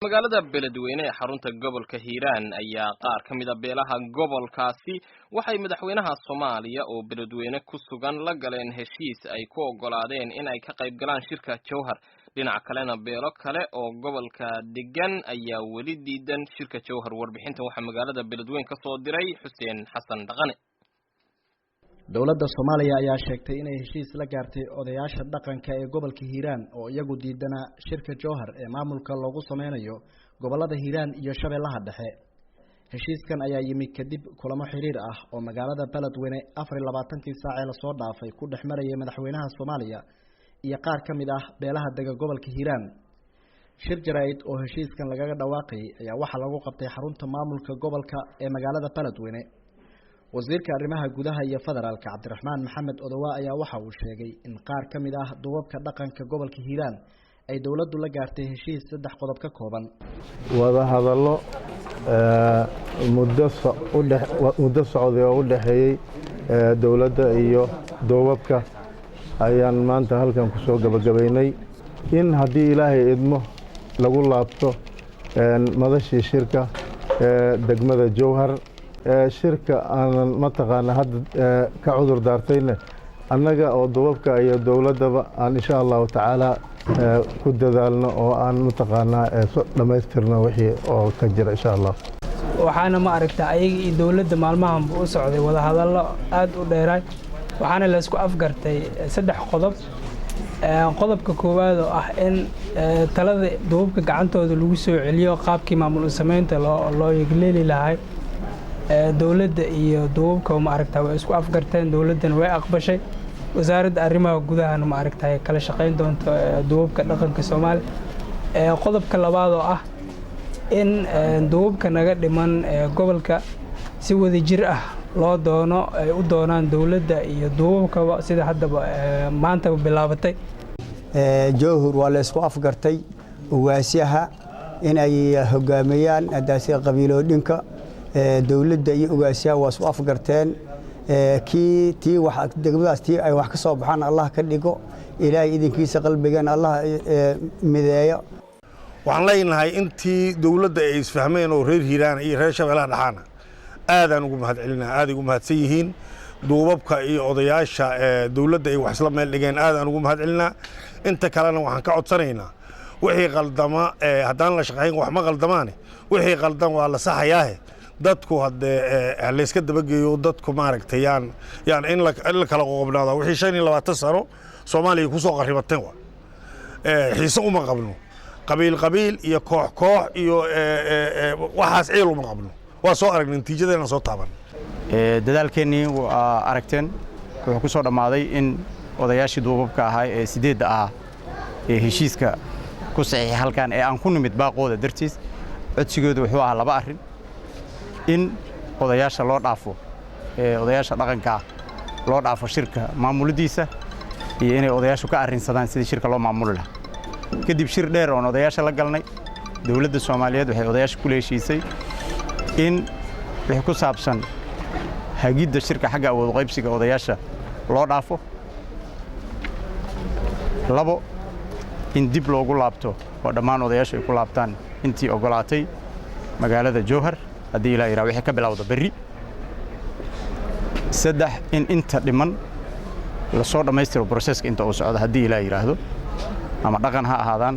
magaalada Beledweyne ee xarunta gobolka Hiiraan ayaa qaar ka mid ah beelaha gobolkaasi waxay madaxweynaha Soomaaliya oo Beledweyne ku sugan la galeen heshiis ay ku ogolaadeen in ay ka qayb galaan shirka Jowhar dhinaca kalena beelo kale oo gobolka degan ayaa weli diidan shirka Jowhar warbixinta waxa magaalada Beledweyne ka soo diray Xuseen Xasan Dhaqane dawladda Soomaaliya ayaa sheegtay inay heshiis la gaartay odayaasha dhaqanka ee gobolka Hiiraan oo iyagu diidana shirka Jowhar ee maamulka loogu sameeyo gobolada Hiiraan iyo Shabeellaha Dhexe heshiiskan ayaa yimid kadib kulamo xiriir ah oo magaalada Beledweyne 24 saac la soo dhaafay ku dhexmarayay madaxweynaha Soomaaliya iyo qaar ka mid ah beelaha dega gobolka Hiiraan shir jaraa'id oo heshiiskan laga dhawaaqay ayaa waxa lagu qabtay xarunta maamulka gobolka ee magaalada Beledweyne wasiirka arrimaha gudaha iyo federaalka Cabdiraxmaan Maxamed Odawa ayaa waxa uu sheegay in qaar ka mid ah duubabka dhaqanka gobolka Hiiraan ay dawladdu la gaartay heshiis 3 qodob ka kooban wada hadallo muddo socday oo u dhaxeeyay dawladda iyo duubabka ayaan maanta halkan ku soo gabagabeynay in haddii Ilaahay idmo lagu laabto madashii shirka degmada Jowhar shirka aan mataqaana hadda ka cudur daartayna annaga oo duubabka iyo dawladaba aan insha Allah taala ku dadaalno oo aan mataqaana dhamaystirno wixii oo ka jira insha Allah waxaana ma aragtaa ayaga iyo dawladda maalmahan u socday wada hadallo aad u dheeray waxaana la isku afgartay 3 qodob qodobka koowaad oo ah in talada duubabka gacantooda lagu soo celiyo qaabkii maamul sameynta loo yigleeli lahay dawladda iyo duubabka ma aragtaa way isku afgarteen dawladdan way aqbashay wasaaradda arrimaha gudaha ma aragtaa kala shaqeyn doonto duubabka dhaqanka Soomaaliya qodobka labaad oo ah in duubabka naga dhiman gobolka si wada jir ah loo doono ay u doonaan dawladda iyo duubabka sida hadda maanta bilaabatay Jowhar waa la isku afgartay ugaasyaha in ay hogaamiyaan adaasi qabiilooyinka dawladda iyo ugaasyaha waa isku afgarteen tii wax degmadaas tii ay wax ka soo baxaan Allah ka dhigo Ilaahay idinkiisa qalbigan Allah mideeyo waxaan leenahay intii dawladda ay isfahmeen oo reer Hiiraan iyo reer Shabeellaha Dhaxana aadaan ugu mahadcelinaa aad ugu mahadsan yihiin duubabka iyo odayaasha dawladda ay wax isla meel dhigeen aadaan ugu mahadcelinaa inta kalena waxaan ka codsanaynaa wixii qaldama haddaan la shaqeyn wax ma qaldamaan wixii qaldan waa la saxayaa dadku hadee la iska dabageeyo dadku ma aragtay yaan in la kala qoqobnaado wixii 25 sano Soomaaliya ku soo qaribateen waa xiiso uma qabno qabiil iyo koox iyo waxaas ciil uma qabno waa soo aragnay natiijadeena soo taaban dadaalkeenii waa aragteen wuxuu ku soo dhamaaday in odayaashii duubabka ahaa ee 8 ah ee heshiiska ku saxiixay halkan ee aan ku nimid baaqooda dartiis codsigoodu wuxuu ahaa 2 arrin in odayaasha loo dhaafo odayaasha dhaqanka loo dhaafo shirka maamuladiisa iyo inay odayaashu ka arrinsadaan sidii shirka loo maamuli lahaa kadib shir dheer oo odayaasha la galnay dawladda Soomaaliyeed waxay odayaasha ku leeshiisay in wixii ku saabsan hagidda shirka xagga awood qaybsiga odayaasha loo dhaafo 2 in dib loogu laabto oo dhammaan odayaasha ay ku laabtaan intii ogolaatay magaalada Jowhar haddii Ilaahay raa wixii ka bilowdo berri 3 in inta dhiman la soo dhameystiro processka inta uu socdo haddii Ilaahay yiraahdo ama dhaqan ha ahaadaan